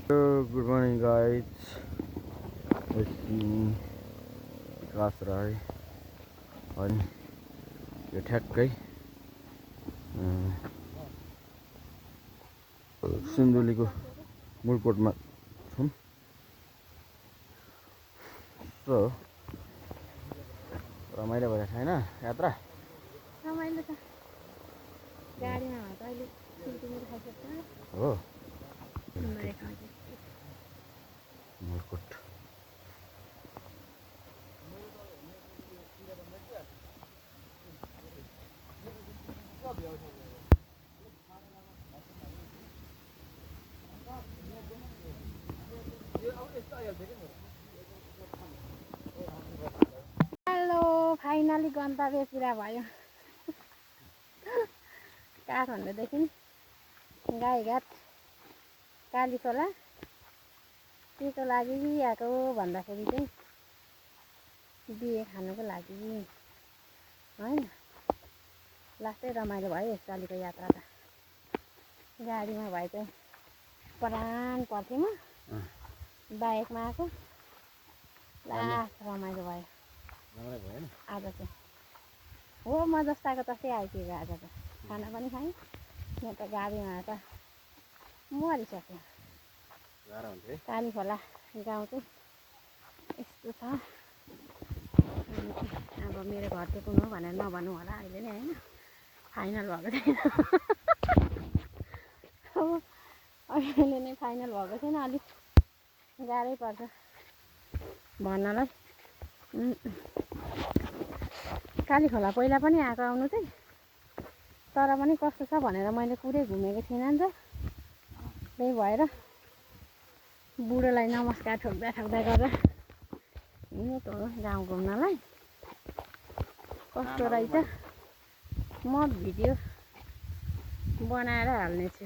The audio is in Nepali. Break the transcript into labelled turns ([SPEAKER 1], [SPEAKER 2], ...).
[SPEAKER 1] Good morning, guys. It's me, Vikas Rai. अनि यो ठ्याक्कै सिन्धुलीको मुलकोटमा छौँ। सो रमाइलो भइरहेको छ हैन यात्रा?
[SPEAKER 2] रमाइलो छ। गाडीमा भए त अहिले सिलगढी खाइसक्छ
[SPEAKER 1] हो। मुलकोट
[SPEAKER 2] हेलो, फाइनली गन्तव्य पुरा भयो। काठमाडौँदेखि गाईघाट कालीखोला केको लागि आएको भन्दाखेरि चाहिँ बिहे खानुको लागि होइन। लास्टै रमाइलो भयो यसपालिको यात्रा त। गाडीमा भए चाहिँ प्राण पर्थ्यो म, बाइकमा आएको लास्ट रमाइलो भयो आज चाहिँ। हो, म जस्ताको तस्तै आइपुग्यो आज त। खाना पनि खाएँ, यहाँ त गाडीमा त मरिसक्यो। कालीखोला गाउँ चाहिँ यस्तो छ। अब मेरो घर चाहिँ कुन हो भनेर नभन्नु होला अहिले नै होइन, फाइनल भएको छैन। अब अहिले नै फाइनल भएको छैन, अलिक गाह्रै पर्छ भन्नलाई। कालीखोला पहिला पनि आएको आउनु चाहिँ, तर पनि कस्तो छ भनेर मैले पुरै घुमेको थिइनँ नि त। त्यही भएर बुढोलाई नमस्कार ठोक्दा ठोक्दा गरेर हिँडेको हो गाउँ घुम्नलाई। कस्तो रहेछ म भिडियो बनाएर हाल्नेछु।